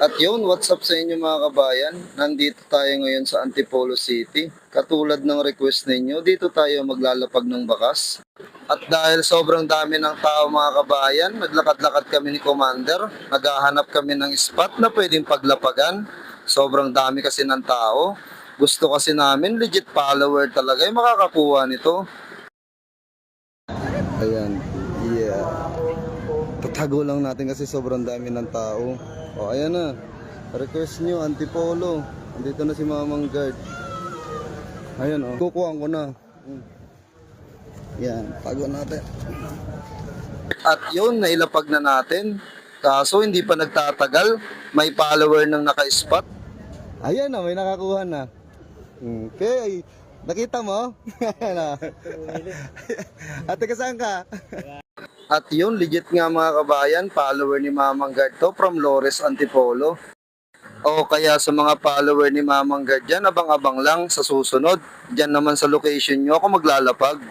At yun, what's up sa inyo mga kabayan? Nandito tayo ngayon sa Antipolo City. Katulad ng request ninyo, dito tayo maglalapag ng bakas. At dahil sobrang dami ng tao mga kabayan, naglakad-lakad kami ni Commander. Naghahanap kami ng spot na pwedeng paglapagan. Sobrang dami kasi ng tao. Gusto kasi namin, legit follower talaga yung makakakuha nito. Ayan, yeah. Tatago lang natin kasi sobrang dami ng tao. O, ayan na. Request nyo, Antipolo. Andito na si Mamang Guard. Ayan, o. Kukuhaan ko na. Yan, tago natin. At yun, nailapag na natin. Kaso hindi pa nagtatagal. May follower nang naka-spot. Ayan na, may nakakuha na. Okay. Nakita mo? Ate, kasaan ka? At yun, legit nga mga kabayan, follower ni Mamang Guard to from Lores, Antipolo. O kaya sa mga follower ni Mamang Guard dyan, abang-abang lang sa susunod. Dyan naman sa location nyo ako maglalapag.